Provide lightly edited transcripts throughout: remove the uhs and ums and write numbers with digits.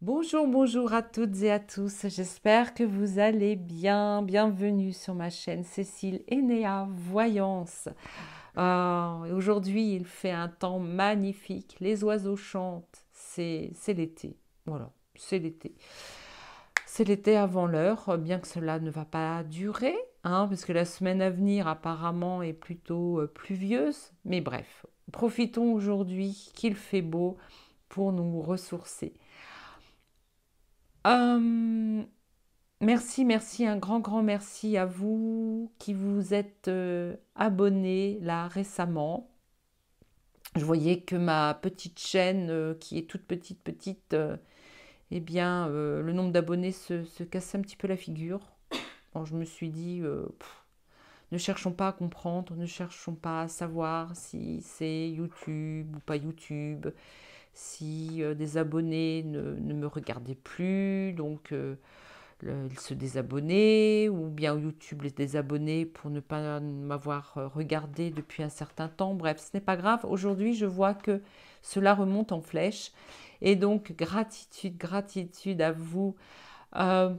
Bonjour, bonjour à toutes et à tous. J'espère que vous allez bien. Bienvenue sur ma chaîne Cécile Enea Voyance. Aujourd'hui, il fait un temps magnifique. Les oiseaux chantent. C'est l'été. Voilà, c'est l'été. C'est l'été avant l'heure, bien que cela ne va pas durer, hein, parce que la semaine à venir apparemment est plutôt pluvieuse. Mais bref, profitons aujourd'hui qu'il fait beau pour nous ressourcer. Euh, Merci, merci, un grand merci à vous qui vous êtes abonnés là récemment. Je voyais que ma petite chaîne, qui est toute petite, eh bien, le nombre d'abonnés se cassait un petit peu la figure. Bon, je me suis dit, ne cherchons pas à comprendre, ne cherchons pas à savoir si c'est YouTube ou pas YouTube, si des abonnés ne me regardaient plus, donc se désabonner, ou bien YouTube les désabonner pour ne pas m'avoir regardé depuis un certain temps. Bref, ce n'est pas grave. Aujourd'hui, je vois que cela remonte en flèche. Et donc, gratitude à vous.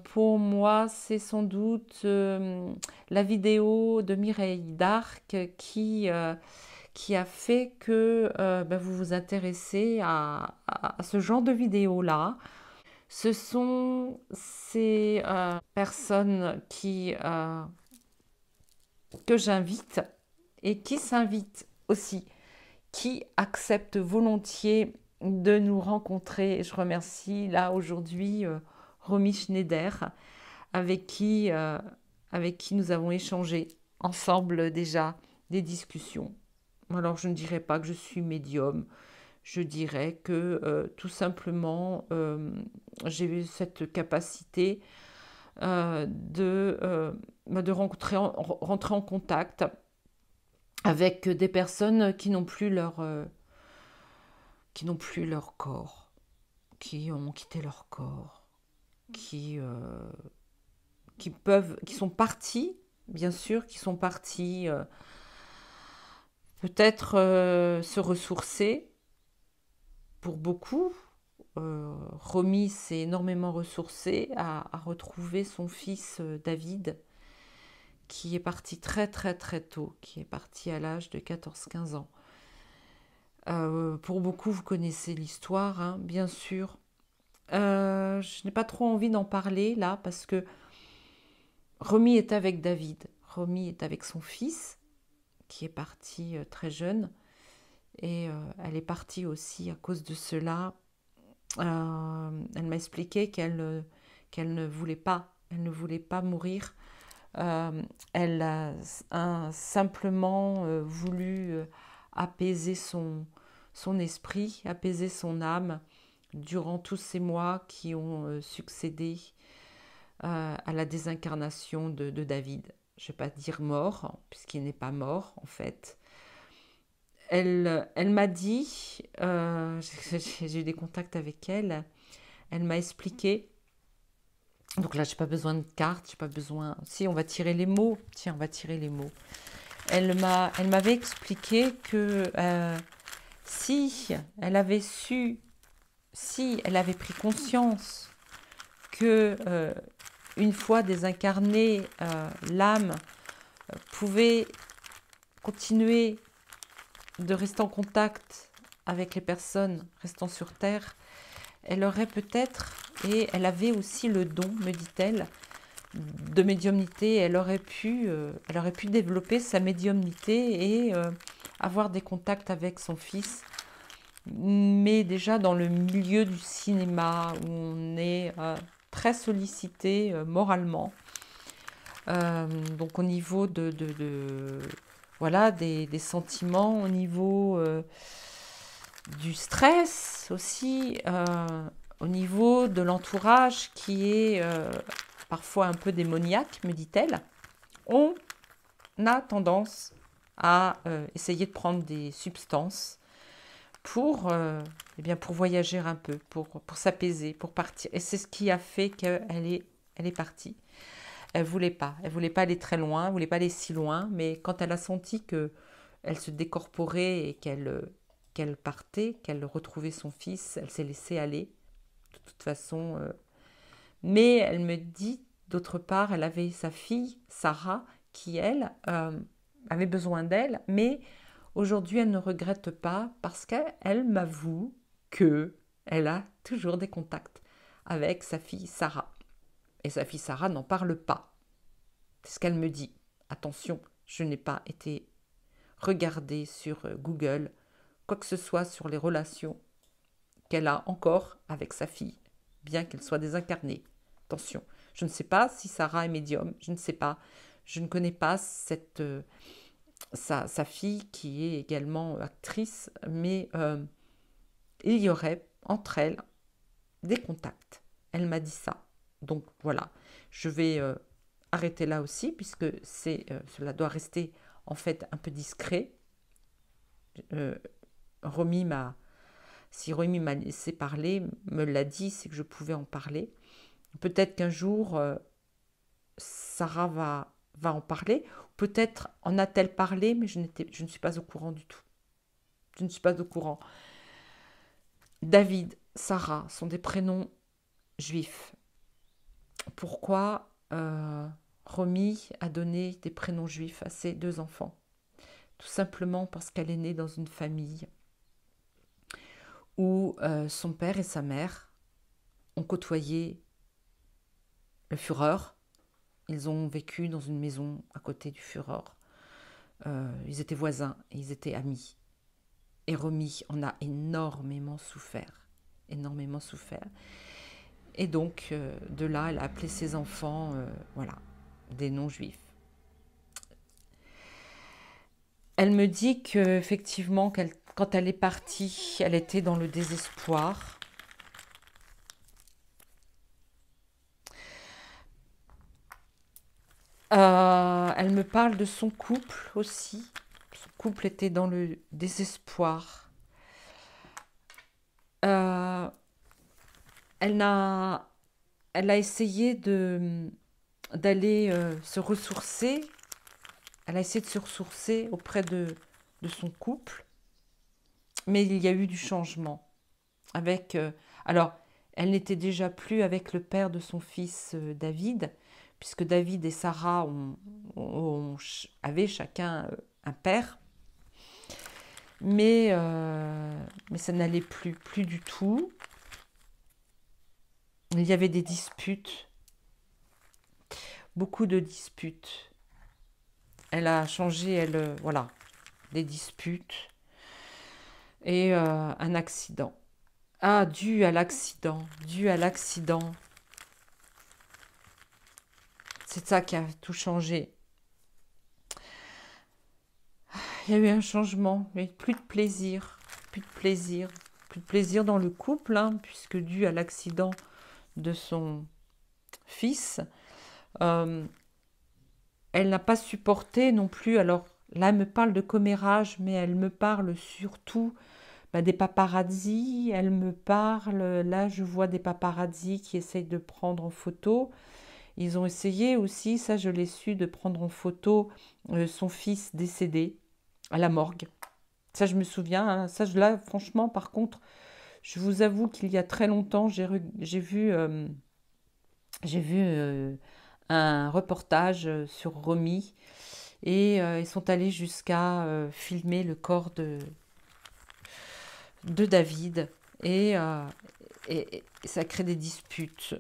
Pour moi, c'est sans doute la vidéo de Mireille d'Arc qui a fait que ben, vous vous intéressez à ce genre de vidéo-là. Ce sont ces personnes que j'invite et qui s'invitent aussi, qui acceptent volontiers de nous rencontrer. Je remercie là aujourd'hui Romy Schneider avec qui nous avons échangé ensemble déjà des discussions. Alors je ne dirais pas que je suis médium, je dirais que tout simplement, j'ai eu cette capacité de rentrer en contact avec des personnes qui n'ont plus leur corps, qui ont quitté leur corps, qui, euh, qui sont partis, bien sûr, qui sont partis peut-être se ressourcer pour beaucoup. Romy s'est énormément ressourcée à retrouver son fils David, qui est parti très tôt, qui est parti à l'âge de 14-15 ans. Pour beaucoup, vous connaissez l'histoire, hein, bien sûr. Je n'ai pas trop envie d'en parler là parce que Romy est avec David. Romy est avec son fils qui est parti très jeune et elle est partie aussi à cause de cela. Elle m'a expliqué qu'elle ne voulait pas mourir. Elle a simplement voulu apaiser son esprit, apaiser son âme durant tous ces mois qui ont succédé à la désincarnation de David. Je ne vais pas dire mort, puisqu'il n'est pas mort en fait. Elle m'a dit, j'ai eu des contacts avec elle, elle m'a expliqué. Donc là, j'ai pas besoin de carte, j'ai pas besoin. Si, on va tirer les mots. Tiens, on va tirer les mots. Elle m'avait expliqué que si elle avait su, si elle avait pris conscience que une fois désincarnée, l'âme pouvait continuer de rester en contact avec les personnes restant sur Terre, elle aurait peut-être, et elle avait aussi le don, me dit-elle, de médiumnité, elle aurait pu développer sa médiumnité et avoir des contacts avec son fils, mais déjà dans le milieu du cinéma où on est très sollicité moralement. Donc au niveau voilà, des sentiments, au niveau du stress aussi, au niveau de l'entourage qui est parfois un peu démoniaque, me dit-elle, on a tendance à essayer de prendre des substances eh bien, pour voyager un peu, pour s'apaiser, pour partir. Et c'est ce qui a fait elle est partie. Elle voulait pas aller très loin, elle voulait pas aller si loin, mais quand elle a senti que elle se décorporait et qu'elle partait, qu'elle retrouvait son fils, elle s'est laissée aller. de toute façon. Mais elle me dit, d'autre part, elle avait sa fille, Sarah, qui, elle, avait besoin d'elle, mais aujourd'hui, elle ne regrette pas parce qu'elle m'avoue que elle a toujours des contacts avec sa fille Sarah. Et sa fille Sarah n'en parle pas. C'est ce qu'elle me dit. Attention, je n'ai pas été regarder sur Google quoi que ce soit sur les relations qu'elle a encore avec sa fille, bien qu'elle soit désincarnée. Attention, je ne sais pas si Sarah est médium, je ne sais pas. Je ne connais pas sa fille qui est également actrice, mais il y aurait entre elles des contacts. Elle m'a dit ça. Donc voilà, je vais arrêter là aussi, puisque cela doit rester en fait un peu discret. Romy si Romy m'a laissé parler, me l'a dit, c'est que je pouvais en parler. Peut-être qu'un jour, Sarah va en parler. Peut-être en a-t-elle parlé, mais je ne suis pas au courant du tout. Je ne suis pas au courant. David, Sarah sont des prénoms juifs. Pourquoi Romy a donné des prénoms juifs à ses deux enfants? Tout simplement parce qu'elle est née dans une famille où son père et sa mère ont côtoyé le Führer. Ils ont vécu dans une maison à côté du Führer. Ils étaient voisins et ils étaient amis. Et Romy en a énormément souffert. Énormément souffert. Et donc, de là, elle a appelé ses enfants, voilà, des noms juifs. Elle me dit qu'effectivement, quand elle est partie, elle était dans le désespoir. Elle me parle de son couple aussi. Son couple était dans le désespoir. Elle a essayé d'aller se ressourcer. Elle a essayé de se ressourcer auprès de son couple. Mais il y a eu du changement. Alors, elle n'était déjà plus avec le père de son fils David, puisque David et Sarah avaient chacun un père. Mais ça n'allait plus du tout. Il y avait des disputes, beaucoup de disputes. Elle a changé, voilà, des disputes et un accident. Ah, dû à l'accident. C'est ça qui a tout changé. Il y a eu un changement, mais plus de plaisir, plus de plaisir dans le couple, hein, puisque dû à l'accident de son fils, elle n'a pas supporté non plus. Alors là, elle me parle de commérage, mais elle me parle surtout des paparazzis. Elle me parle, là je vois des paparazzis qui essayent de prendre en photo. Ils ont essayé aussi, ça je l'ai su, de prendre en photo son fils décédé à la morgue. Ça je me souviens, hein. Ça là franchement par contre, je vous avoue qu'il y a très longtemps, j'ai vu un reportage sur Romy et ils sont allés jusqu'à filmer le corps de David et ça crée des disputes.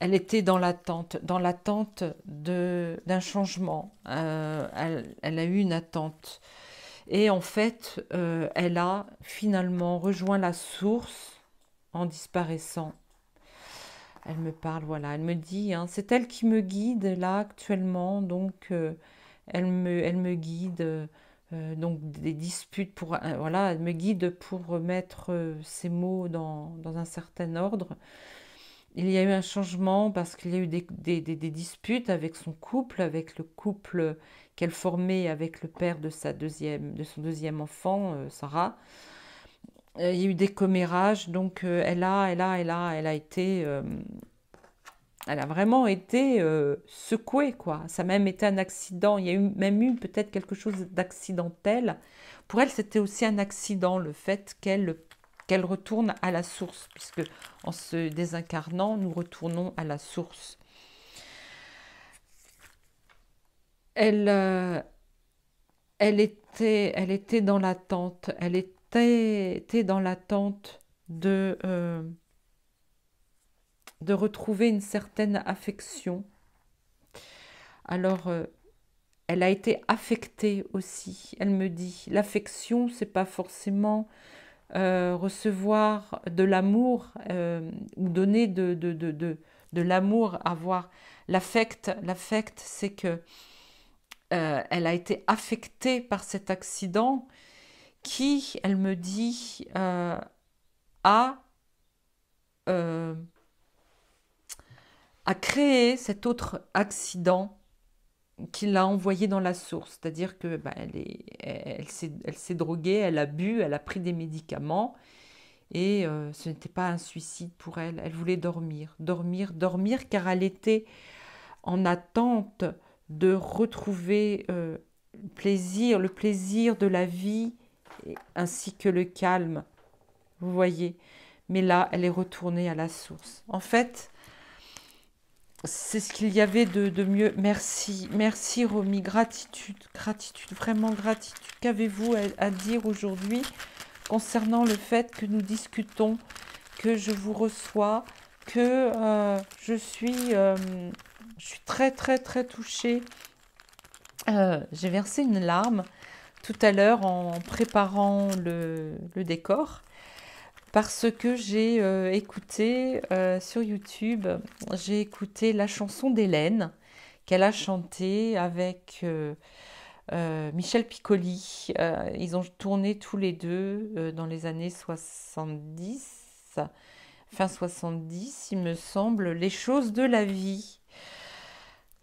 Elle était dans l'attente d'un changement. Elle a eu une attente. Et en fait, elle a finalement rejoint la source en disparaissant. Elle me parle, voilà, elle me dit, hein, c'est elle qui me guide là actuellement, donc elle me guide, donc des disputes pour, voilà, elle me guide pour mettre ces mots dans un certain ordre. Il y a eu un changement parce qu'il y a eu des disputes avec son couple, avec le couple qu'elle formait avec le père de son deuxième enfant, Sarah. Il y a eu des commérages, donc elle a été, elle a vraiment été secouée, quoi. Ça a même été un accident. Il y a même eu peut-être quelque chose d'accidentel. Pour elle, c'était aussi un accident, le fait qu'elle qu'elle retourne à la source, puisque en se désincarnant, nous retournons à la source. Elle, elle était dans l'attente, était dans l'attente de retrouver une certaine affection. Alors, elle a été affectée aussi. Elle me dit, l'affection, c'est pas forcément recevoir de l'amour ou donner de l'amour, avoir l'affect. L'affect, c'est que elle a été affectée par cet accident qui, elle me dit, a, euh, a créé cet autre accident qui l'a envoyée dans la source. C'est-à-dire que elle s'est droguée, elle a bu, elle a pris des médicaments et ce n'était pas un suicide pour elle. Elle voulait dormir, dormir, dormir car elle était en attente de retrouver le plaisir de la vie ainsi que le calme. Vous voyez. Mais là, elle est retournée à la source. En fait, c'est ce qu'il y avait de mieux. Merci, merci Romy, gratitude, gratitude, vraiment gratitude. Qu'avez-vous à dire aujourd'hui concernant le fait que nous discutons, que je vous reçois, que je suis très très très touchée. J'ai versé une larme tout à l'heure en préparant le décor. Parce que j'ai écouté sur YouTube, j'ai écouté la chanson d'Hélène qu'elle a chantée avec Michel Piccoli. Ils ont tourné tous les deux dans les années 70, fin 70, il me semble, Les choses de la vie.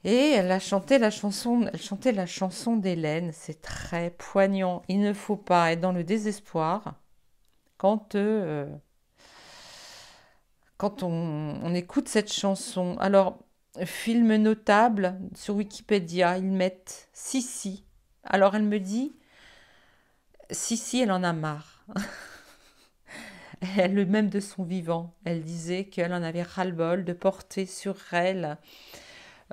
Et elle chantait la chanson d'Hélène. C'est très poignant. Il ne faut pas être dans le désespoir quand on écoute cette chanson. Alors, film notable, sur Wikipédia, ils mettent Sissi. Alors, elle me dit, Sissi, elle en a marre. Elle, même de son vivant, elle disait qu'elle en avait ras-le-bol de porter sur elle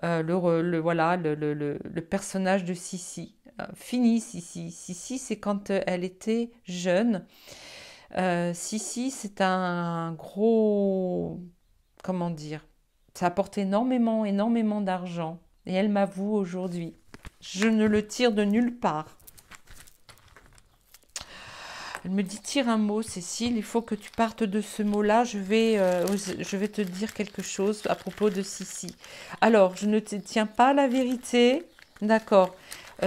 le personnage de Sissi. Fini, Sissi. Sissi, c'est quand elle était jeune. Sissi, c'est un gros... Comment dire? Ça apporte énormément, énormément d'argent. Et elle m'avoue aujourd'hui. Je ne le tire de nulle part. Elle me dit, tire un mot, Cécile, il faut que tu partes de ce mot-là. Je vais te dire quelque chose à propos de Sissi. Alors, je ne te tiens pas la vérité. D'accord.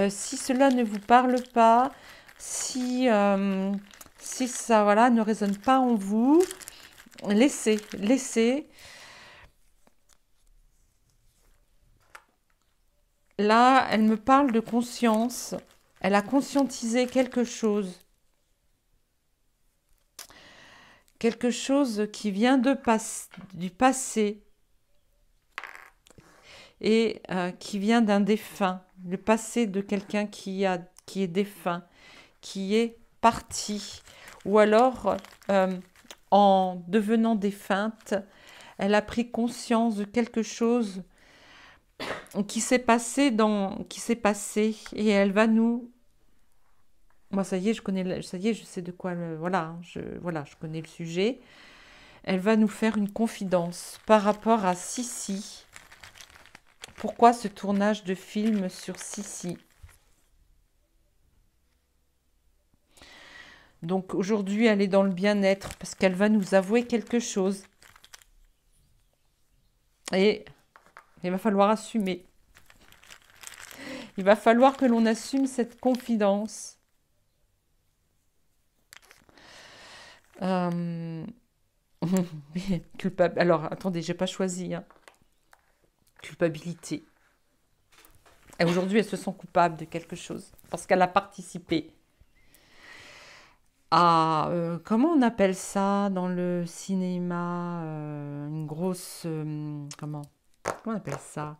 Si cela ne vous parle pas, si ça voilà, ne résonne pas en vous, laissez. Là, elle me parle de conscience. Elle a conscientisé quelque chose. Quelque chose qui vient du passé et qui vient d'un défunt. Le passé de quelqu'un qui est défunt, qui est parti. Ou alors, en devenant défunte, elle a pris conscience de quelque chose qui s'est passé et elle va nous... Moi, ça y est, je sais de quoi... je connais le sujet. Elle va nous faire une confidence par rapport à Sissi. Pourquoi ce tournage de film sur Sissi? Donc aujourd'hui, elle est dans le bien-être parce qu'elle va nous avouer quelque chose. Et il va falloir assumer. Il va falloir que l'on assume cette confidence. Alors, attendez, j'ai pas choisi. Hein. Culpabilité. Et aujourd'hui, elle se sent coupable de quelque chose parce qu'elle a participé à... comment on appelle ça dans le cinéma une grosse... comment on appelle ça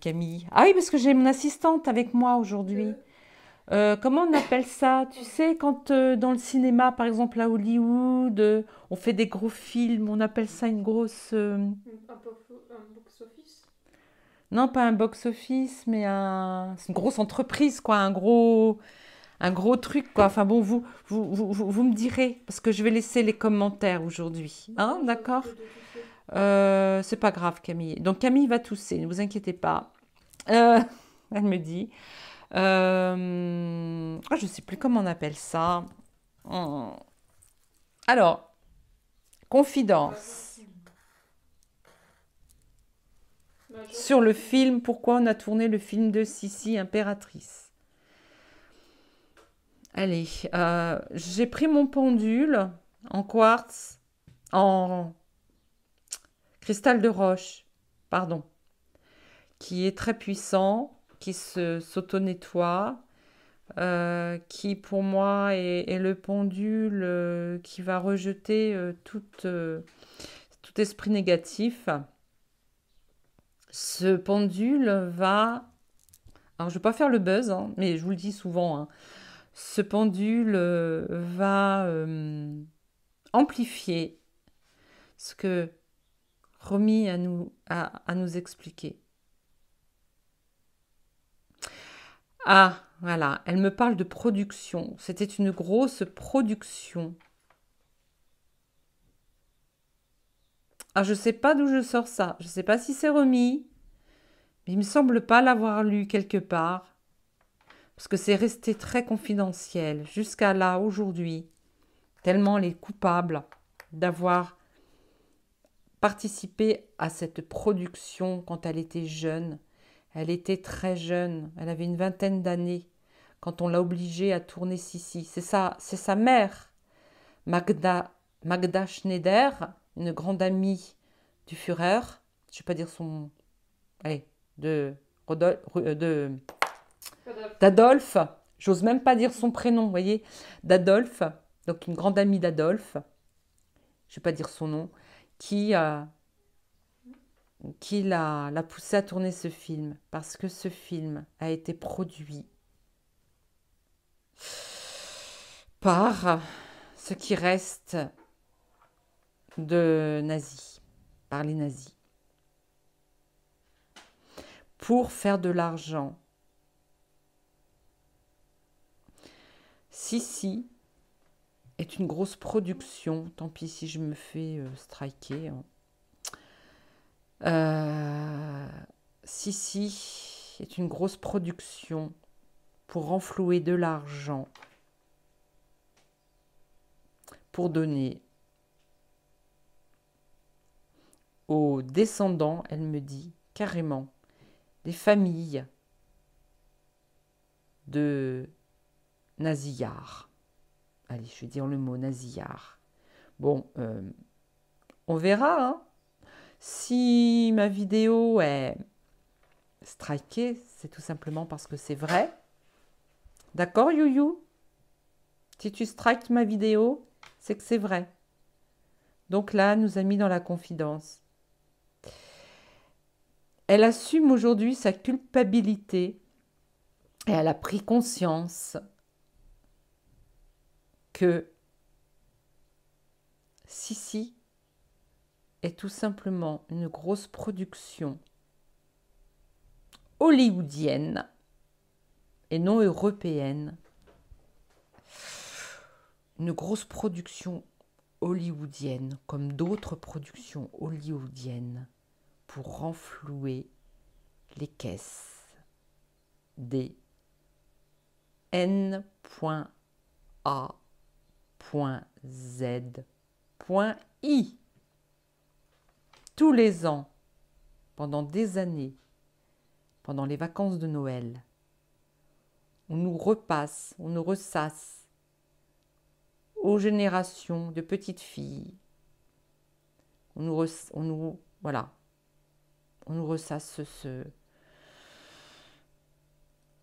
Camille. Ah oui, parce que j'ai mon assistante avec moi aujourd'hui. Comment on appelle ça? Tu sais, quand dans le cinéma, par exemple à Hollywood, on fait des gros films, on appelle ça une grosse... Un box-office. non, pas un box-office, mais c'est une grosse entreprise, quoi, un gros truc, quoi. Enfin bon, vous me direz, parce que je vais laisser les commentaires aujourd'hui. Hein, D'accord, je d'accord? risque de tousser. C'est pas grave, Camille. Donc Camille va tousser, ne vous inquiétez pas. Euh, elle me dit. Je sais plus comment on appelle ça. Hum. Alors, confidence sur le film. Pourquoi on a tourné le film de Sissi, Impératrice? Allez, j'ai pris mon pendule en quartz, en cristal de roche, pardon, qui est très puissant, qui s'auto-nettoie, qui pour moi est le pendule qui va rejeter tout esprit négatif. Ce pendule va... Alors je ne vais pas faire le buzz, hein, mais je vous le dis souvent, hein, ce pendule va amplifier ce que Romy à nous expliquer. Ah, voilà, elle me parle de production. C'était une grosse production. Ah, je ne sais pas d'où je sors ça. Je ne sais pas si c'est Romy, mais il me semble pas l'avoir lu quelque part, parce que c'est resté très confidentiel jusqu'à là, aujourd'hui, tellement elle est coupable d'avoir participé à cette production quand elle était jeune. Elle était très jeune, elle avait une vingtaine d'années quand on l'a obligée à tourner Sissi. C'est sa mère, Magda Schneider, une grande amie du Führer. Je ne vais pas dire son... Allez, de d'Adolphe. J'ose même pas dire son prénom, vous voyez. D'Adolphe, donc une grande amie d'Adolphe. Je ne vais pas dire son nom, qui, qui l'a poussé à tourner ce film. Parce que ce film a été produit par ce qui reste de nazis, par les nazis, pour faire de l'argent. Sissi est une grosse production, tant pis si je me fais striker. Euh, Sissi est une grosse production pour renflouer de l'argent, pour donner aux descendants, elle me dit carrément, des familles de nasillards. Allez, je vais dire le mot nasillard. Bon, on verra, hein. Si ma vidéo est strikée, c'est tout simplement parce que c'est vrai. D'accord, Youyou? Si tu strikes ma vidéo, c'est que c'est vrai. Donc là, elle nous a mis dans la confidence. Elle assume aujourd'hui sa culpabilité et elle a pris conscience que Sissi est tout simplement une grosse production hollywoodienne et non européenne. Une grosse production hollywoodienne, comme d'autres productions hollywoodiennes, pour renflouer les caisses des N.A.Z.I. Tous les ans, pendant des années, pendant les vacances de Noël, on nous repasse, on nous ressasse aux générations de petites filles. Voilà, on nous ressasse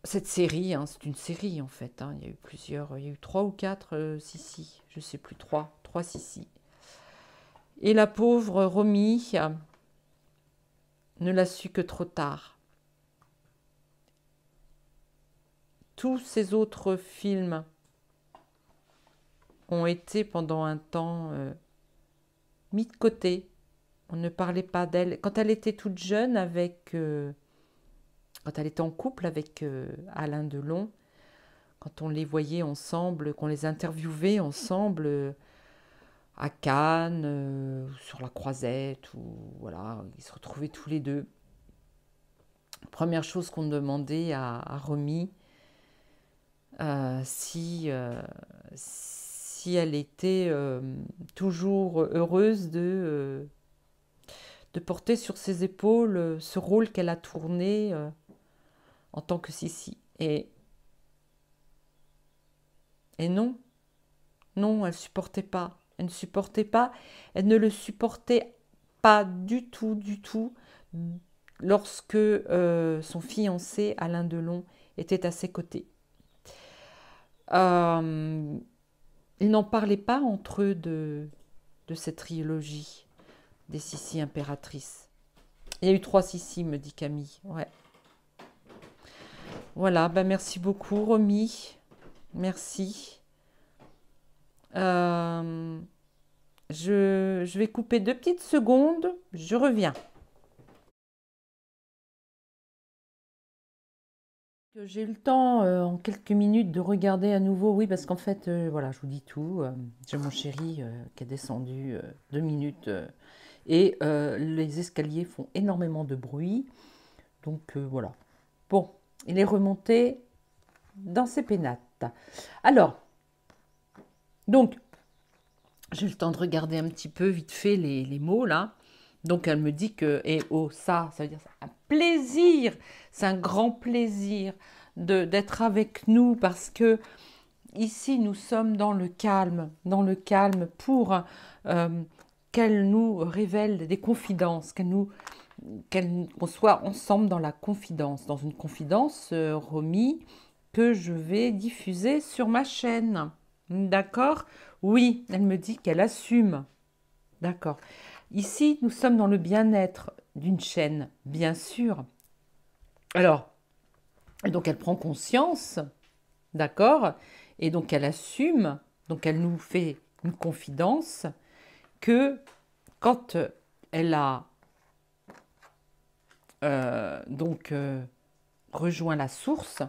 cette série, hein, c'est une série en fait. Hein, il y a eu plusieurs, il y a eu 3 ou 4 Sissi, je sais plus, 3 Sissi. Et la pauvre Romy ne l'a su que trop tard. tous ces autres films ont été pendant un temps mis de côté. On ne parlait pas d'elle. Quand elle était toute jeune, quand elle était en couple avec Alain Delon, quand on les voyait ensemble, qu'on les interviewait ensemble à Cannes, sur la Croisette, ou voilà, ils se retrouvaient tous les deux. Première chose qu'on demandait à Romy, si elle était toujours heureuse de porter sur ses épaules ce rôle qu'elle a tourné en tant que Sissi. Et non, non, elle supportait pas. Elle ne supportait pas. Elle ne le supportait pas du tout, lorsque son fiancé, Alain Delon, était à ses côtés. Ils n'en parlaient pas entre eux de cette trilogie des Sissi impératrices. Il y a eu 3 Sissi, me dit Camille. Ouais. Voilà, ben merci beaucoup, Romy. Merci. Je vais couper 2 petites secondes. Je reviens. J'ai eu le temps en quelques minutes de regarder à nouveau. Oui, parce qu'en fait, voilà, je vous dis tout. J'ai mon chéri qui est descendu 2 minutes. Et les escaliers font énormément de bruit. Donc voilà. Bon, il est remonté dans ses pénates. Alors, donc, j'ai eu le temps de regarder un petit peu vite fait les mots là. Donc elle me dit que, et oh ça veut dire un plaisir, c'est un grand plaisir d'être avec nous parce que ici nous sommes dans le calme pour qu'elle nous révèle des confidences, qu'on soit ensemble dans la confidence, dans une confidence, Romy, que je vais diffuser sur ma chaîne. D'accord? Oui, elle me dit qu'elle assume. D'accord. Ici, nous sommes dans le bien-être d'une chaîne, bien sûr. Alors, donc elle prend conscience, d'accord? Et donc elle assume, donc elle nous fait une confidence que quand elle a rejoint la source,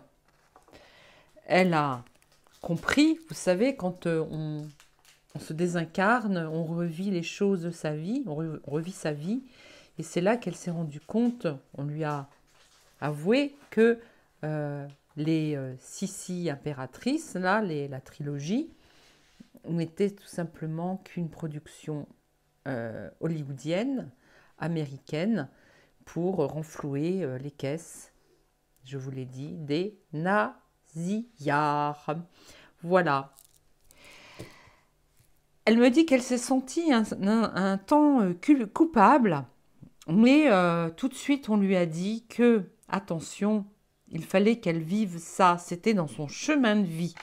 elle a compris, vous savez, quand on se désincarne, on revit les choses de sa vie, on revit sa vie, et c'est là qu'elle s'est rendue compte, on lui a avoué que les Sissi impératrices, là, la trilogie, n'était tout simplement qu'une production hollywoodienne, américaine, pour renflouer les caisses, je vous l'ai dit, des nasillards. Voilà. Elle me dit qu'elle s'est sentie un temps coupable, mais tout de suite on lui a dit que, attention, il fallait qu'elle vive ça, c'était dans son chemin de vie.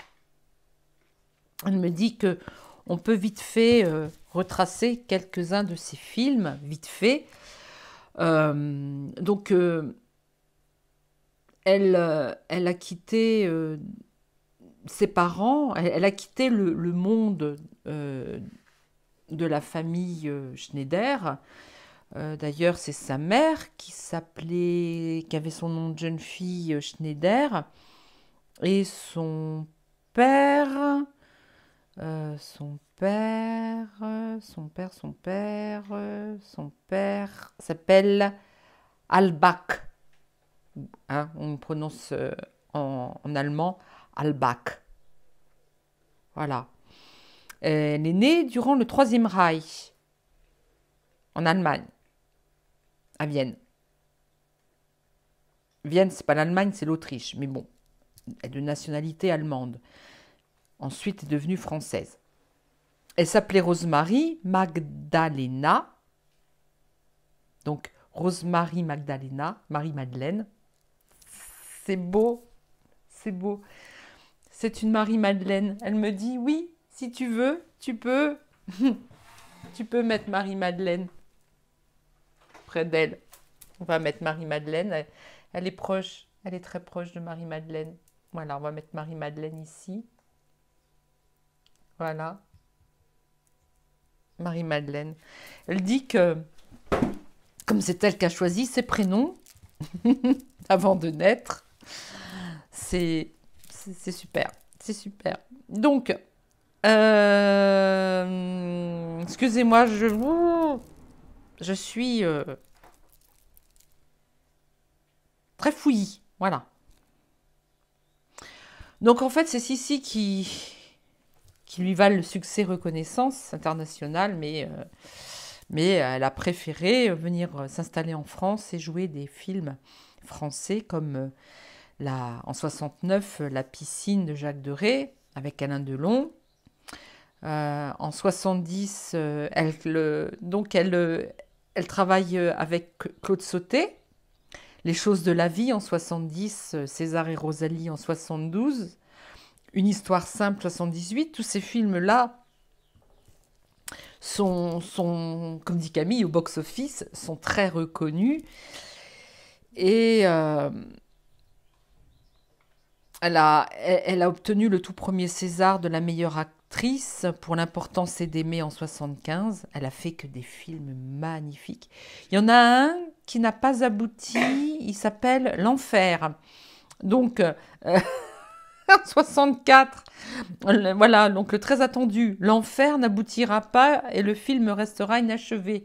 Elle me dit que on peut vite fait retracer quelques-uns de ses films, vite fait. Donc elle a quitté ses parents, elle a quitté le monde de la famille Schneider. D'ailleurs, c'est sa mère qui avait son nom de jeune fille Schneider, et son père s'appelle Albach. Hein, on prononce en allemand Albach. Voilà. Elle est née durant le Troisième Reich, en Allemagne, à Vienne. Vienne, c'est pas l'Allemagne, c'est l'Autriche, mais bon, elle est de nationalité allemande. Ensuite, est devenue française. Elle s'appelait Rosemary Magdalena. Donc, Rosemary Magdalena, Marie-Madeleine. C'est beau, c'est beau. C'est une Marie-Madeleine. Elle me dit, oui, si tu veux, tu peux mettre Marie-Madeleine près d'elle. On va mettre Marie-Madeleine. Elle est proche, elle est très proche de Marie-Madeleine. Voilà, on va mettre Marie-Madeleine ici. Voilà, Marie-Madeleine. Elle dit que, comme c'est elle qui a choisi ses prénoms avant de naître, c'est super. C'est super. Donc, excusez-moi, je suis très fouillie. Voilà. Donc, en fait, c'est Sissi qui lui valent le succès reconnaissance internationale, mais elle a préféré venir s'installer en France et jouer des films français comme en 69, La piscine de Jacques Deray avec Alain Delon. En 70, elle travaille avec Claude Sautet. Les choses de la vie en 70, César et Rosalie en 72, Une histoire simple 78. Tous ces films-là sont, comme dit Camille, au box-office, sont très reconnus. Et elle a obtenu le tout premier César de la meilleure actrice pour L'important c'est d'aimer en 75. Elle a fait que des films magnifiques. Il y en a un qui n'a pas abouti, il s'appelle L'Enfer. Donc, en 64, voilà, donc le très attendu, L'Enfer n'aboutira pas et le film restera inachevé.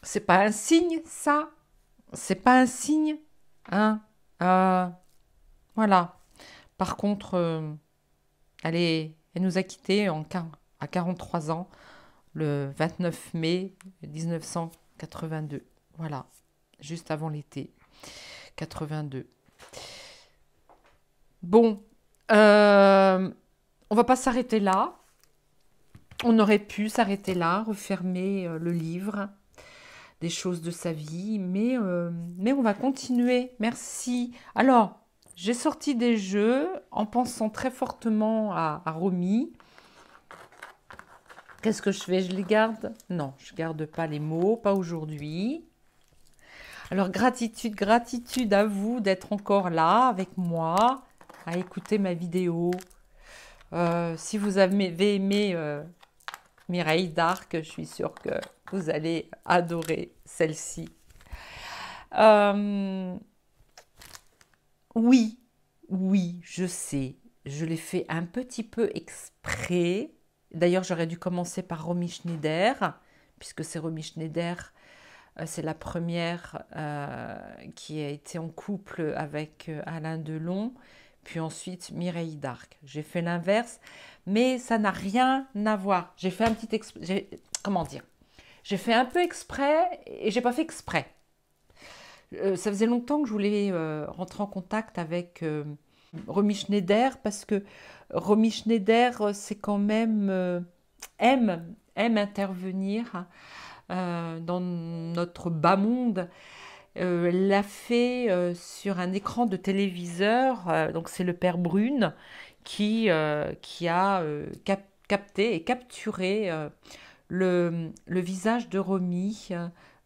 C'est pas un signe, ça? C'est pas un signe? Hein? Voilà. Par contre, elle nous a quittés à 43 ans, le 29 mai 1982. Voilà, juste avant l'été 82. Bon, on va pas s'arrêter là. On aurait pu s'arrêter là, refermer le livre des choses de sa vie, mais on va continuer. Merci. Alors, j'ai sorti des jeux en pensant très fortement à Romy. Qu'est-ce que je fais? Je les garde? Non, je ne garde pas les mots, pas aujourd'hui. Alors, gratitude à vous d'être encore là avec moi, à écouter ma vidéo. Si vous avez aimé Mireille d'Arc, je suis sûre que vous allez adorer celle-ci. Oui, je sais. Je l'ai fait un petit peu exprès. D'ailleurs, j'aurais dû commencer par Romy Schneider, puisque c'est Romy Schneider, c'est la première qui a été en couple avec Alain Delon, puis ensuite Mireille d'Arc. J'ai fait l'inverse, mais ça n'a rien à voir. J'ai fait un petit comment dire? J'ai fait un peu exprès et j'ai pas fait exprès. Ça faisait longtemps que je voulais rentrer en contact avec Romy Schneider parce que Romy Schneider, c'est quand même aime intervenir dans notre bas monde. Elle l'a fait sur un écran de téléviseur, donc c'est le père Brune qui a capté et capturé le visage de Romy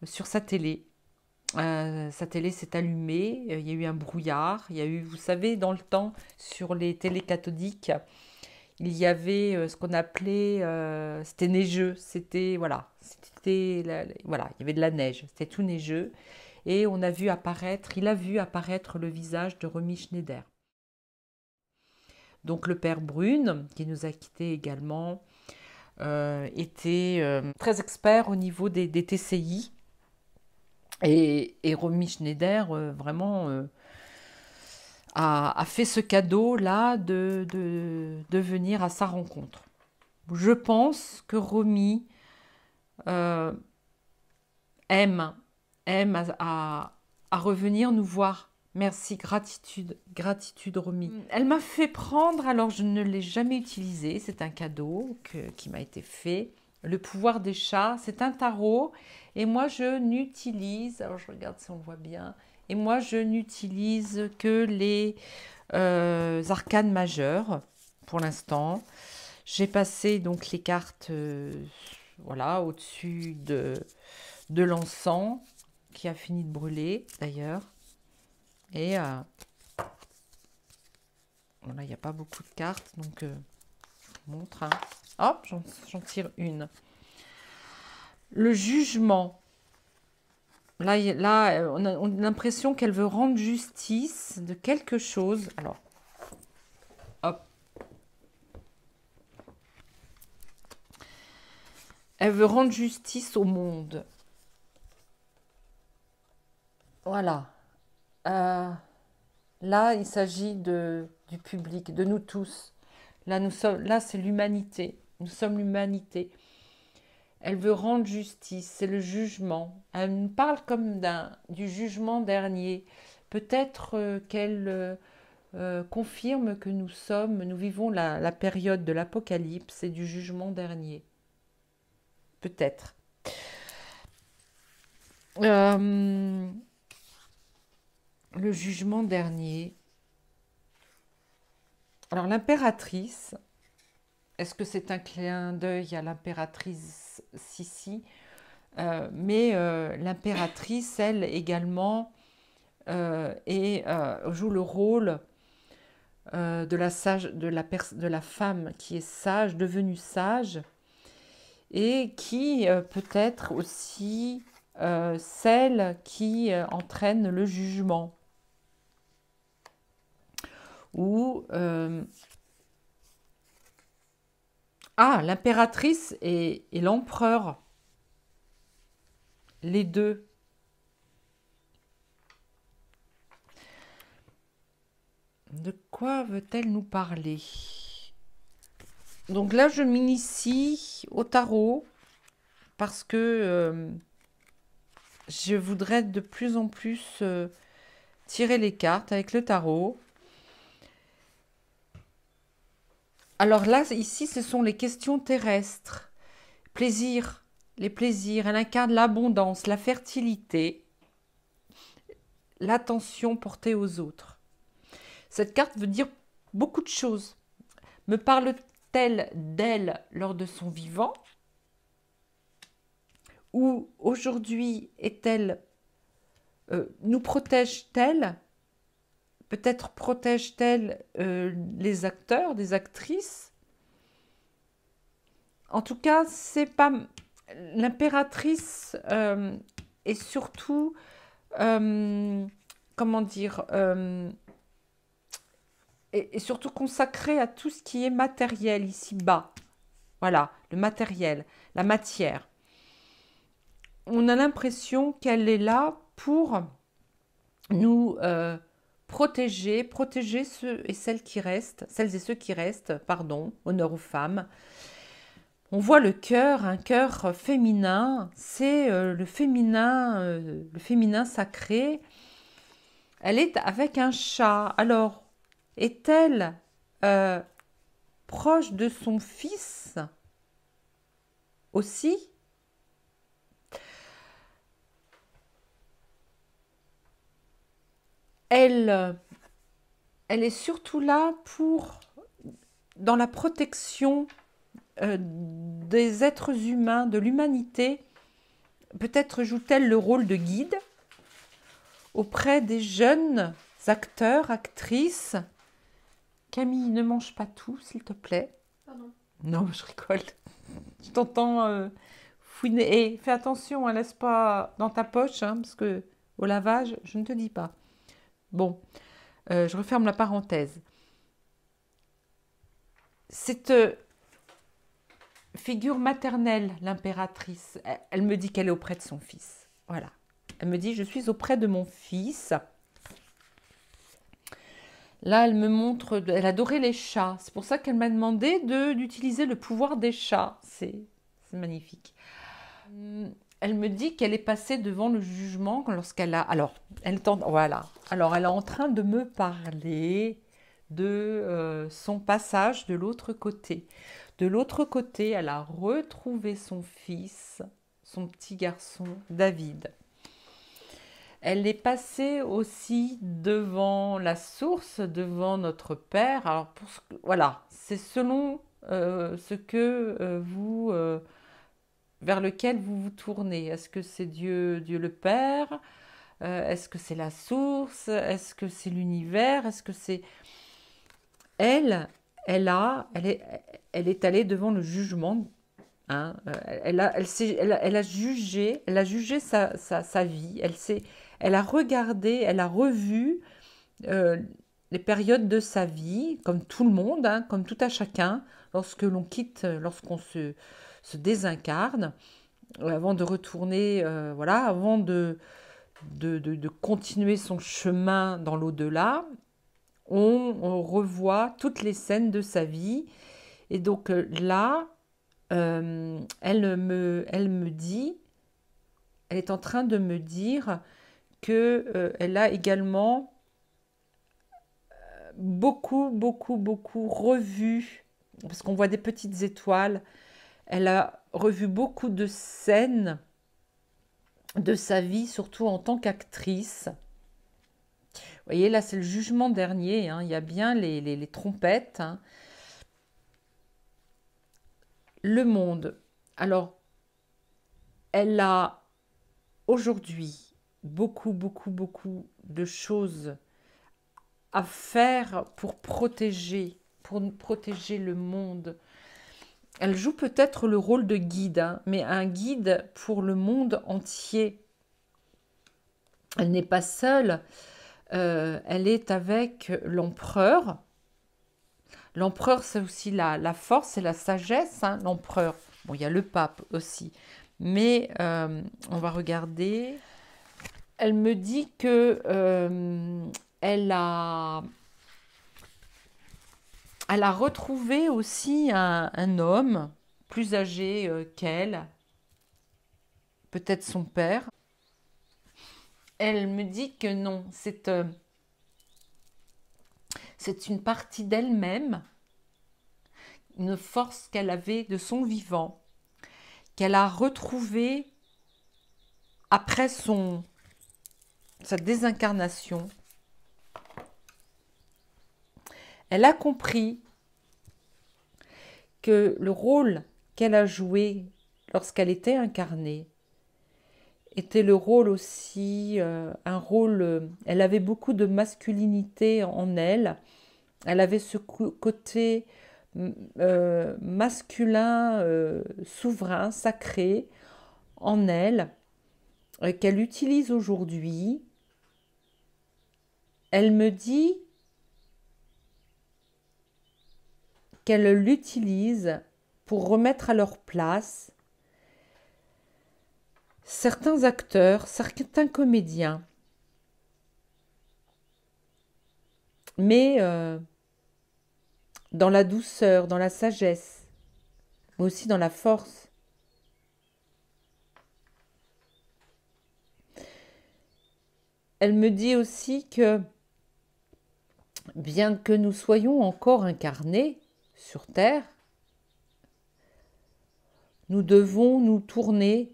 sur sa télé. Sa télé s'est allumée, il y a eu un brouillard, il y a eu, vous savez, dans le temps, sur les télés cathodiques, il y avait ce qu'on appelait, c'était neigeux, c'était, voilà, voilà, il y avait de la neige, c'était tout neigeux, et il a vu apparaître le visage de Romy Schneider. Donc le père Brune, qui nous a quittés également, était très expert au niveau des TCI, et Romy Schneider, vraiment, a fait ce cadeau-là de venir à sa rencontre. Je pense que Romy aime à revenir nous voir. Merci, gratitude Romy. Elle m'a fait prendre, alors je ne l'ai jamais utilisé, c'est un cadeau qui m'a été fait. Le pouvoir des chats, c'est un tarot. Et moi, je n'utilise, alors je regarde si on voit bien, et moi, je n'utilise que les arcanes majeures pour l'instant. J'ai passé donc les cartes voilà, au-dessus de l'encens qui a fini de brûler d'ailleurs. Et Voilà, il n'y a pas beaucoup de cartes, donc je vous montre. Hein. Hop, j'en tire une. Le jugement. Là, on a l'impression qu'elle veut rendre justice de quelque chose. Alors, hop. Elle veut rendre justice au monde. Voilà. Là, il s'agit du public, de nous tous. Là, c'est l'humanité. Nous sommes l'humanité. Elle veut rendre justice, c'est le jugement. Elle nous parle comme du jugement dernier. Peut-être qu'elle confirme que nous vivons la période de l'Apocalypse et du jugement dernier. Peut-être. Le jugement dernier. Alors l'impératrice, est-ce que c'est un clin d'œil à l'impératrice Sissi? Mais l'impératrice, elle également, joue le rôle de la femme qui est sage, devenue sage, et qui peut être aussi celle qui entraîne le jugement. Ou l'impératrice et l'empereur, les deux. De quoi veut-elle nous parler? Donc là, je m'initie au tarot parce que je voudrais de plus en plus tirer les cartes avec le tarot. Alors là, ici, ce sont les questions terrestres. Plaisir, les plaisirs. Elle incarne l'abondance, la fertilité, l'attention portée aux autres. Cette carte veut dire beaucoup de choses. Me parle-t-elle d'elle lors de son vivant? Ou aujourd'hui est-elle, nous protège-t-elle? Peut-être protège-t-elle les acteurs, des actrices? En tout cas, c'est pas l'impératrice est surtout comment dire est surtout consacrée à tout ce qui est matériel ici-bas. Voilà, le matériel, la matière. On a l'impression qu'elle est là pour nous protéger ceux et celles et ceux qui restent, honneur aux femmes. On voit le cœur, un cœur féminin, c'est le féminin sacré. Elle est avec un chat. Alors, est-elle proche de son fils aussi? Elle est surtout là dans la protection des êtres humains, de l'humanité. Peut-être joue-t-elle le rôle de guide auprès des jeunes acteurs, actrices. Camille, ne mange pas tout, s'il te plaît. Pardon. Non, je rigole. Je t'entends fouiner. Et fais attention, laisse pas dans ta poche, hein, parce que au lavage, je ne te dis pas. Bon, je referme la parenthèse. Cette figure maternelle, l'impératrice, elle me dit qu'elle est auprès de son fils. Voilà. Elle me dit, je suis auprès de mon fils. Là, elle me montre, elle adorait les chats. C'est pour ça qu'elle m'a demandé d'utiliser le pouvoir des chats. C'est magnifique. Elle me dit qu'elle est passée devant le jugement lorsqu'elle a... Alors, voilà. Alors, elle est en train de me parler de son passage de l'autre côté. De l'autre côté, elle a retrouvé son fils, son petit garçon, David. Elle est passée aussi devant la source, devant notre Père. Alors, voilà, c'est selon ce que vers lequel vous vous tournez. Est-ce que c'est Dieu le Père? Est-ce que c'est la source? Est-ce que c'est l'univers? Est-ce que c'est... elle, elle est allée devant le jugement. Hein, elle a jugé sa vie. Elle a regardé, elle a revu euh, les périodes de sa vie, comme tout le monde, hein, comme tout à chacun, lorsque l'on quitte, lorsqu'on se désincarne, avant de retourner, voilà, avant de continuer son chemin dans l'au-delà, on revoit toutes les scènes de sa vie. Et donc là, elle me dit, elle est en train de me dire que elle a également beaucoup revu, parce qu'on voit des petites étoiles, elle a revu beaucoup de scènes de sa vie, surtout en tant qu'actrice. Vous voyez, là, c'est le jugement dernier, hein, il y a bien les trompettes. Hein. Le monde. Alors, elle a aujourd'hui beaucoup de choses à faire pour protéger le monde. Elle joue peut-être le rôle de guide, hein, mais un guide pour le monde entier. Elle n'est pas seule, elle est avec l'empereur. L'empereur, c'est aussi la force et la sagesse, hein, l'empereur. Bon, il y a le pape aussi. Mais on va regarder. Elle me dit que elle a retrouvé aussi un homme plus âgé qu'elle, peut-être son père. Elle me dit que non, c'est une partie d'elle-même, une force qu'elle avait de son vivant, qu'elle a retrouvée après sa désincarnation. Elle a compris que le rôle qu'elle a joué lorsqu'elle était incarnée était le rôle aussi, un rôle, elle avait beaucoup de masculinité en elle, elle avait ce côté masculin, souverain, sacré en elle, qu'elle utilise aujourd'hui. Elle me dit qu'elle l'utilise pour remettre à leur place certains acteurs, certains comédiens, mais dans la douceur, dans la sagesse, mais aussi dans la force. Elle me dit aussi que, bien que nous soyons encore incarnés sur Terre, nous devons nous tourner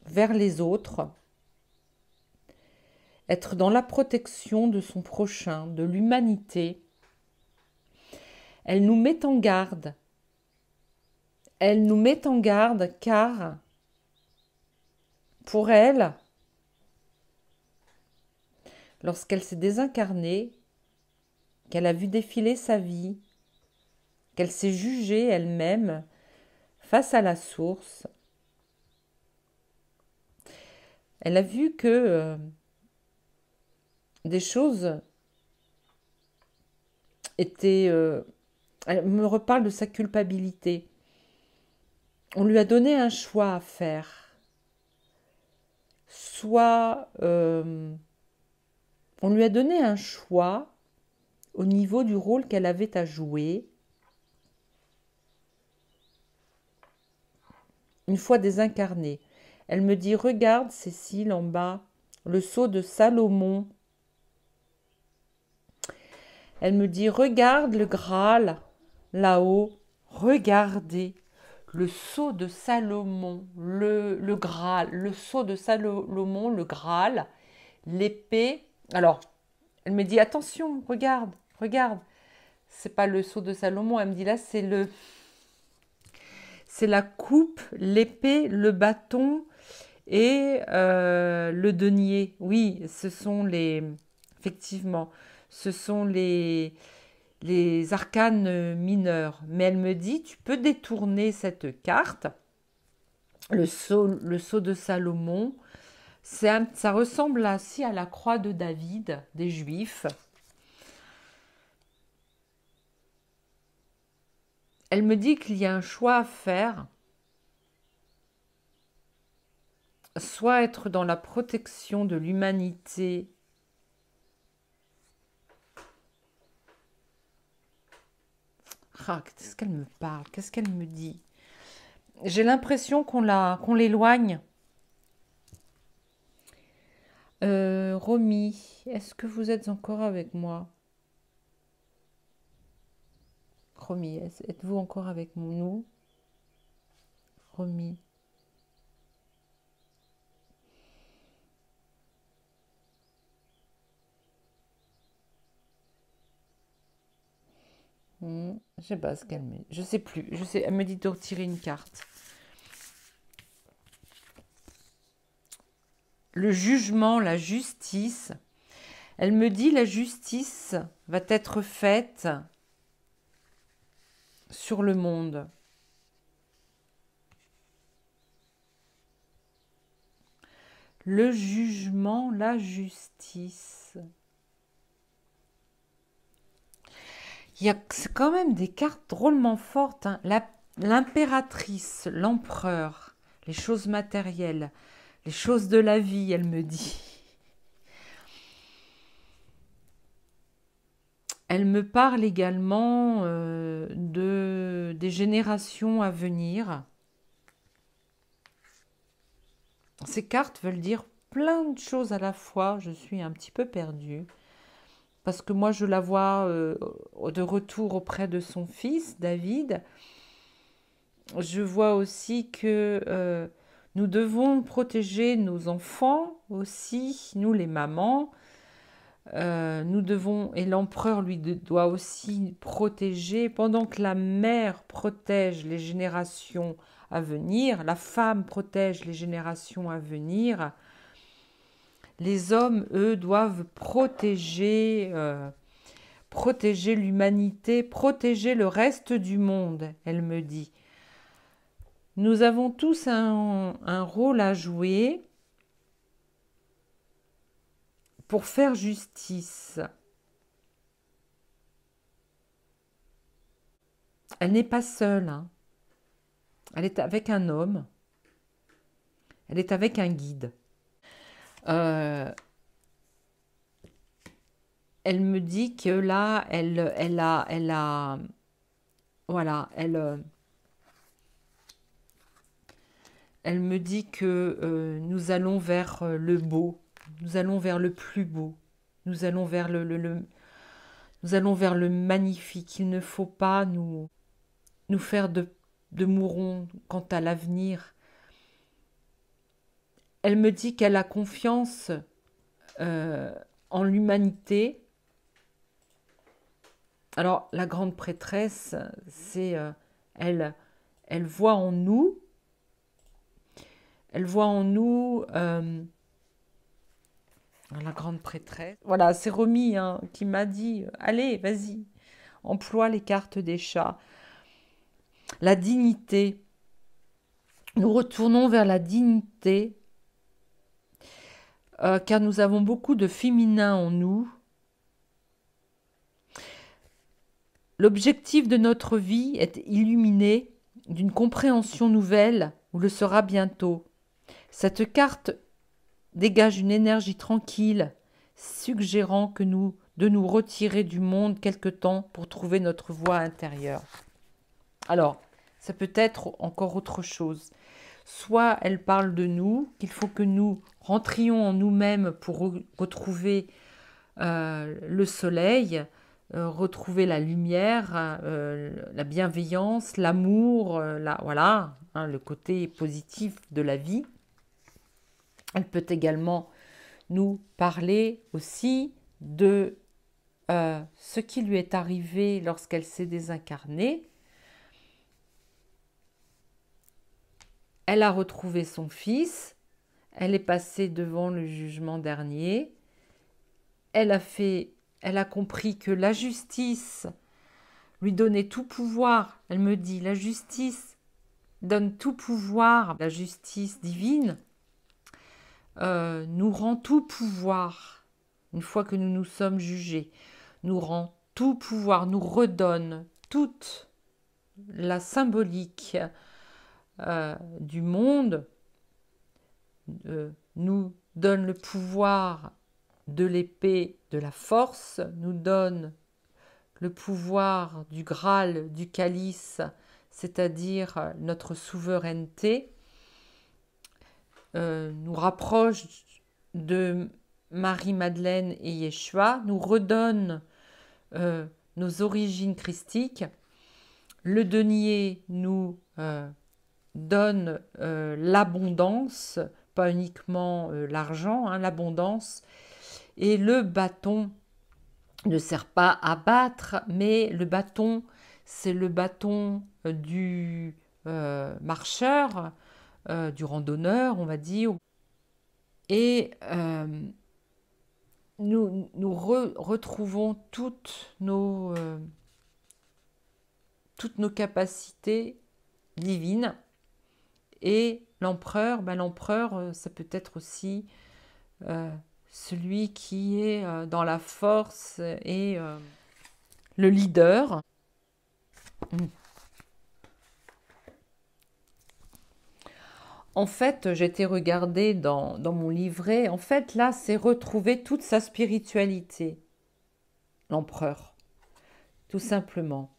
vers les autres, être dans la protection de son prochain, de l'humanité. Elle nous met en garde. Elle nous met en garde car, pour elle, lorsqu'elle s'est désincarnée, qu'elle a vu défiler sa vie, qu'elle s'est jugée elle-même face à la source, elle a vu que des choses étaient... elle me reparle de sa culpabilité. On lui a donné un choix à faire. Soit on lui a donné un choix au niveau du rôle qu'elle avait à jouer. Une fois désincarnée, elle me dit, regarde Cécile en bas, le sceau de Salomon. Elle me dit, regarde le Graal là-haut, regardez le sceau de Salomon, le Graal, le sceau de Salomon, le Graal, l'épée. Alors, elle me dit, attention, regarde. C'est pas le sceau de Salomon, elle me dit là, c'est la coupe, l'épée, le bâton et le denier. Oui, effectivement, ce sont les arcanes mineurs. Mais elle me dit, tu peux détourner cette carte, le sceau de Salomon. Ça ressemble aussi à la croix de David, des Juifs. Elle me dit qu'il y a un choix à faire, soit être dans la protection de l'humanité, qu'est-ce qu'elle me parle? Qu'est-ce qu'elle me dit? J'ai l'impression qu'on l'éloigne. Romy, est-ce que vous êtes encore avec moi? Romy, êtes-vous encore avec nous? Romy. Je sais pas ce qu'elle me dit. Je sais plus. Elle me dit de retirer une carte. Le jugement, la justice. Elle me dit la justice va être faite sur le monde. Le jugement, la justice. C'est quand même des cartes drôlement fortes. Hein. L'impératrice, l'empereur, les choses matérielles, les choses de la vie, elle me dit. Elle me parle également des générations à venir. Ces cartes veulent dire plein de choses à la fois. Je suis un petit peu perdue. Parce que moi, je la vois de retour auprès de son fils, David. Je vois aussi que nous devons protéger nos enfants aussi, nous les mamans. Nous devons, et l'empereur lui doit aussi protéger, pendant que la mère protège les générations à venir, la femme protège les générations à venir, les hommes, eux, doivent protéger l'humanité, protéger le reste du monde, elle me dit. Nous avons tous un rôle à jouer pour faire justice. Elle n'est pas seule. Hein. Elle est avec un homme. Elle est avec un guide. Elle me dit que là, voilà, elle me dit que nous allons vers le beau, nous allons vers le plus beau, nous allons vers nous allons vers le magnifique. Il ne faut pas nous faire de mourons quant à l'avenir. Elle me dit qu'elle a confiance en l'humanité. Alors, la grande prêtresse, c'est elle voit en nous, la grande prêtresse. Voilà, c'est Romy hein, qui m'a dit, allez, vas-y, emploie les cartes des chats. La dignité. Nous retournons vers la dignité, car nous avons beaucoup de féminin en nous. L'objectif de notre vie est illuminé d'une compréhension nouvelle, ou le sera bientôt. Cette carte dégage une énergie tranquille, suggérant de nous retirer du monde quelque temps pour trouver notre voie intérieure. Alors, ça peut être encore autre chose. Soit elle parle de nous, qu'il faut que nous rentrions en nous-mêmes pour retrouver le soleil, retrouver la lumière, la bienveillance, l'amour, voilà, hein, le côté positif de la vie. Elle peut également nous parler aussi de ce qui lui est arrivé lorsqu'elle s'est désincarnée. Elle a retrouvé son fils, elle est passée devant le jugement dernier, elle a compris que la justice lui donner tout pouvoir. Elle me dit, la justice donne tout pouvoir, la justice divine nous rend tout pouvoir. Une fois que nous nous sommes jugés, nous rend tout pouvoir, nous redonne toute la symbolique du monde, nous donne le pouvoir de l'épée, de la force, nous donne le pouvoir du Graal, du calice, c'est-à-dire notre souveraineté, nous rapproche de Marie-Madeleine et Yeshua, nous redonne nos origines christiques. Le denier nous donne l'abondance, pas uniquement l'argent, hein, l'abondance. Et le bâton ne sert pas à battre, mais le bâton, c'est le bâton du marcheur, du randonneur, on va dire. Et nous retrouvons toutes nos capacités divines. Et l'empereur, ça peut être aussi celui qui est dans la force et le leader. En fait, j'ai été regarder dans mon livret. En fait, là, c'est retrouver toute sa spiritualité, l'empereur, tout simplement.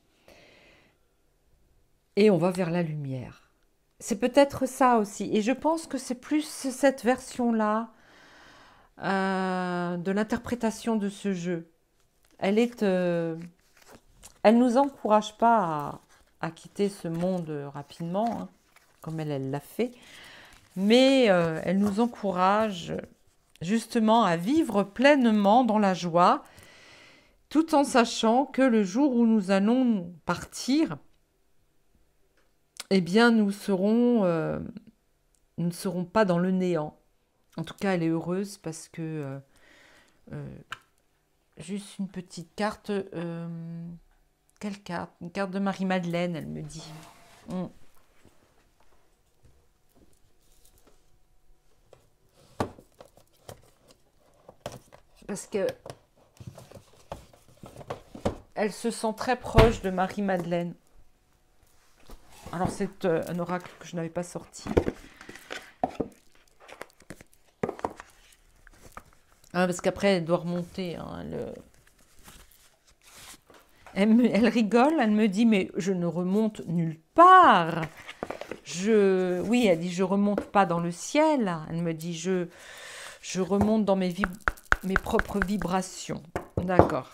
Et on va vers la lumière. C'est peut-être ça aussi. Et je pense que c'est plus cette version-là de l'interprétation de ce jeu. Elle nous encourage pas à quitter ce monde rapidement, hein, comme elle l'a fait, mais elle nous encourage justement à vivre pleinement dans la joie, tout en sachant que le jour où nous allons partir, eh bien, nous ne serons pas dans le néant. En tout cas, elle est heureuse parce que... juste une petite carte. Quelle carte? Une carte de Marie-Madeleine, elle me dit. Parce que elle se sent très proche de Marie-Madeleine. Alors c'est un oracle que je n'avais pas sorti. Parce qu'après elle doit remonter. Hein, elle rigole, elle me dit mais je ne remonte nulle part. Oui, elle dit je remonte pas dans le ciel. Elle me dit je remonte dans mes propres vibrations. D'accord.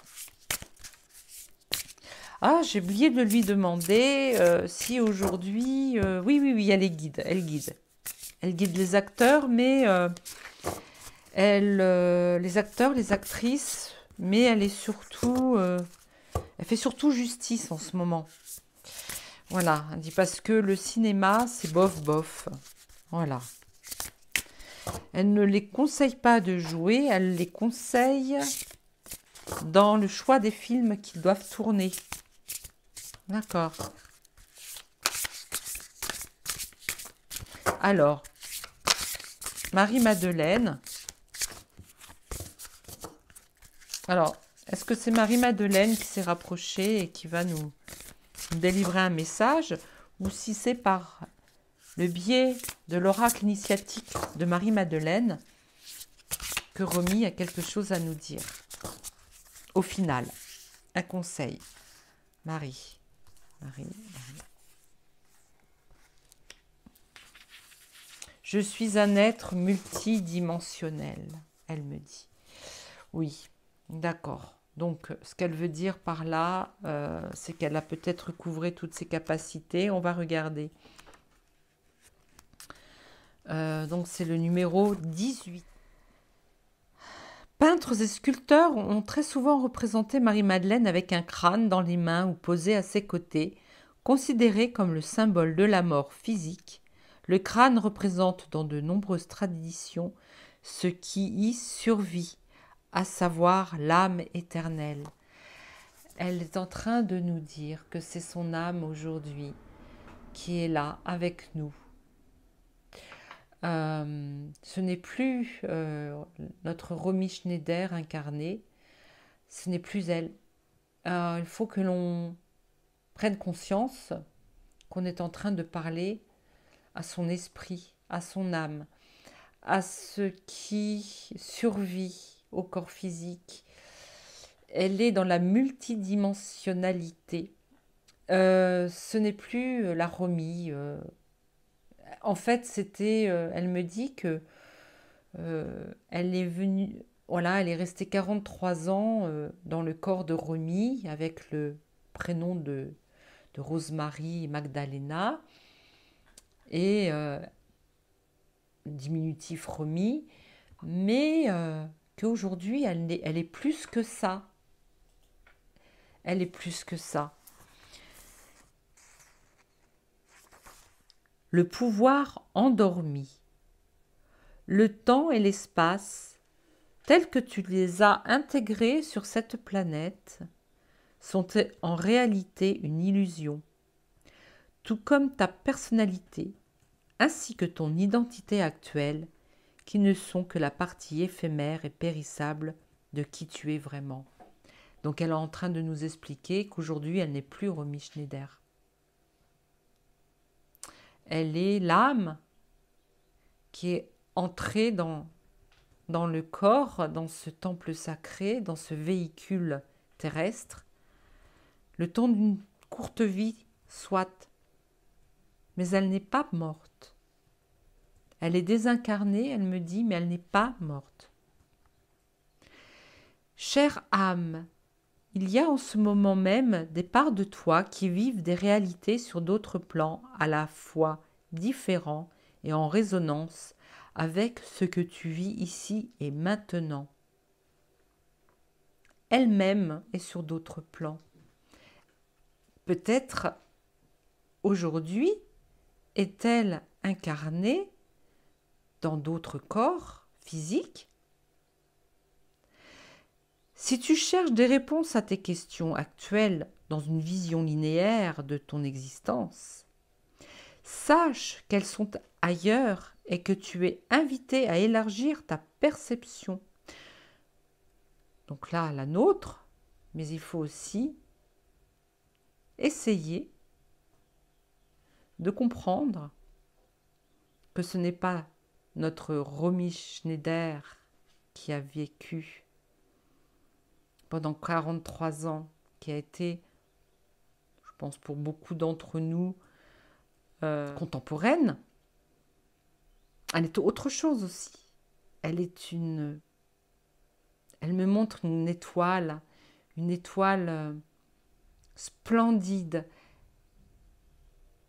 Ah, j'ai oublié de lui demander si aujourd'hui... oui, elle guide. Elle guide les acteurs, mais... les acteurs, les actrices, mais elle est surtout... elle fait surtout justice en ce moment. Voilà, elle dit parce que le cinéma, c'est bof. Voilà. Elle ne les conseille pas de jouer, elle les conseille dans le choix des films qu'ils doivent tourner. D'accord. Alors, Marie-Madeleine. Alors, est-ce que c'est Marie-Madeleine qui s'est rapprochée et qui va nous délivrer un message, ou si c'est par le biais de l'oracle initiatique de Marie-Madeleine que Romy a quelque chose à nous dire? Au final, un conseil. Marie. Je suis un être multidimensionnel, elle me dit. Oui, d'accord. Donc, ce qu'elle veut dire par là, c'est qu'elle a peut-être recouvré toutes ses capacités. On va regarder. Donc, c'est le numéro 18. Peintres et sculpteurs ont très souvent représenté Marie-Madeleine avec un crâne dans les mains ou posé à ses côtés. Considéré comme le symbole de la mort physique, le crâne représente dans de nombreuses traditions ce qui y survit, à savoir l'âme éternelle. elle est en train de nous dire que c'est son âme aujourd'hui qui est là avec nous. Ce n'est plus notre Romy Schneider incarnée, ce n'est plus elle. Il faut que l'on prenne conscience qu'on est en train de parler à son esprit, à son âme, à ce qui survit au corps physique. Elle est dans la multidimensionnalité. Ce n'est plus la Romy. En fait, elle me dit que elle est venue. Voilà, elle est restée 43 ans dans le corps de Romy avec le prénom de Rosemary Magdalena et diminutif Romy, mais qu'aujourd'hui elle est plus que ça. Elle est plus que ça. Le pouvoir endormi, le temps et l'espace, tels que tu les as intégrés sur cette planète, sont en réalité une illusion, tout comme ta personnalité, ainsi que ton identité actuelle, qui ne sont que la partie éphémère et périssable de qui tu es vraiment. Donc elle est en train de nous expliquer qu'aujourd'hui, elle n'est plus Romy Schneider. Elle est l'âme qui est entrée dans le corps, dans ce temple sacré, dans ce véhicule terrestre, le temps d'une courte vie, soit, mais elle n'est pas morte. Elle est désincarnée, elle me dit, mais elle n'est pas morte. Chère âme, il y a en ce moment même des parts de toi qui vivent des réalités sur d'autres plans à la fois différents et en résonance avec ce que tu vis ici et maintenant. Elle-même est sur d'autres plans. Peut-être aujourd'hui est-elle incarnée dans d'autres corps physiques. Si tu cherches des réponses à tes questions actuelles dans une vision linéaire de ton existence, sache qu'elles sont ailleurs et que tu es invité à élargir ta perception. Donc là, la nôtre, mais il faut aussi essayer de comprendre que ce n'est pas notre Romy Schneider qui a vécu pendant 43 ans, qui a été, je pense pour beaucoup d'entre nous, contemporaine. Elle est autre chose aussi. Elle me montre une étoile splendide.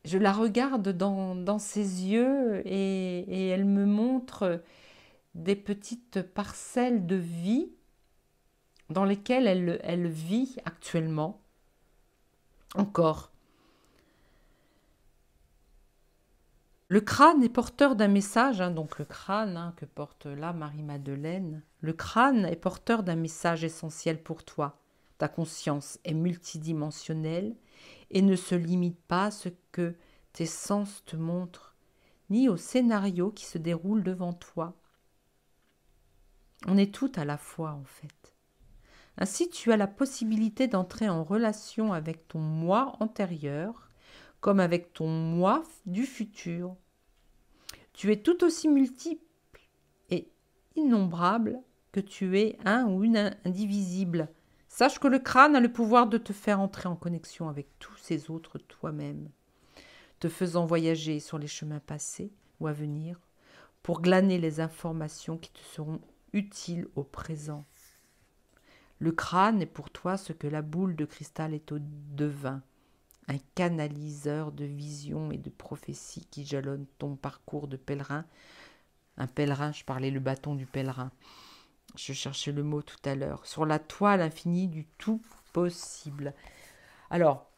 Je la regarde dans ses yeux et elle me montre des petites parcelles de vie dans lesquelles elle vit actuellement encore. Le crâne est porteur d'un message, donc le crâne que porte là Marie-Madeleine, le crâne est porteur d'un message essentiel pour toi. Ta conscience est multidimensionnelle et ne se limite pas à ce que tes sens te montrent, ni au scénario qui se déroule devant toi. On est tout à la fois en fait. Ainsi, tu as la possibilité d'entrer en relation avec ton moi antérieur, comme avec ton moi du futur. Tu es tout aussi multiple et innombrable que tu es un ou une indivisible. Sache que le crâne a le pouvoir de te faire entrer en connexion avec tous ces autres toi-même, te faisant voyager sur les chemins passés ou à venir pour glaner les informations qui te seront utiles au présent. Le crâne est pour toi ce que la boule de cristal est au devin, un canaliseur de visions et de prophéties qui jalonne ton parcours de pèlerin. Un pèlerin, je parlais le bâton du pèlerin. Je cherchais le mot tout à l'heure. Sur la toile infinie du tout possible. Alors,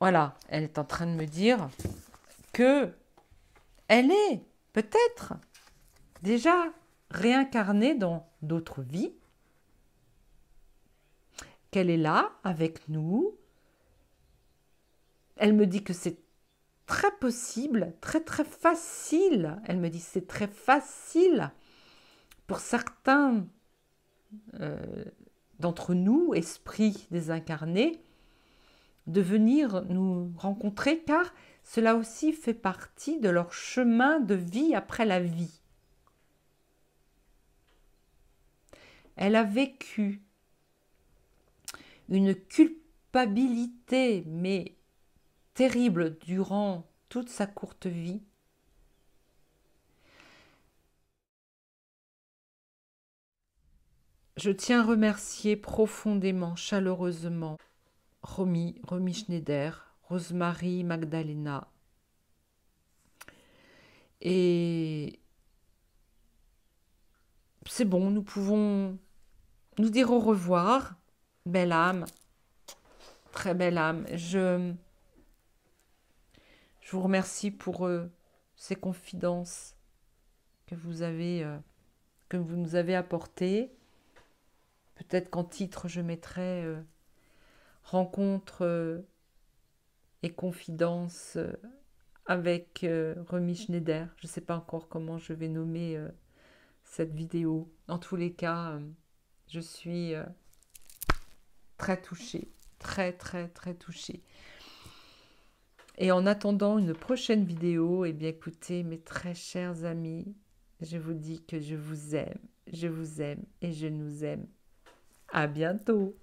voilà, elle est en train de me dire que elle est peut-être déjà réincarnée dans d'autres vies. qu'elle est là avec nous. Elle me dit que c'est très possible, très très facile. Elle me dit c'est très facile pour certains d'entre nous, esprits désincarnés, de venir nous rencontrer car cela aussi fait partie de leur chemin de vie après la vie. Elle a vécu une culpabilité, mais terrible, durant toute sa courte vie. Je tiens à remercier profondément, chaleureusement, Romy Schneider, Rosemary Magdalena. Et c'est bon, nous pouvons nous dire au revoir. Belle âme, très belle âme. Je vous remercie pour ces confidences que vous nous avez apportées. Peut-être qu'en titre, je mettrai rencontre et confidence avec Romy Schneider. Je ne sais pas encore comment je vais nommer cette vidéo. En tous les cas, je suis très touchée, très très très touchée. Et en attendant une prochaine vidéo, eh bien écoutez mes très chers amis, je vous dis que je vous aime et je nous aime. À bientôt.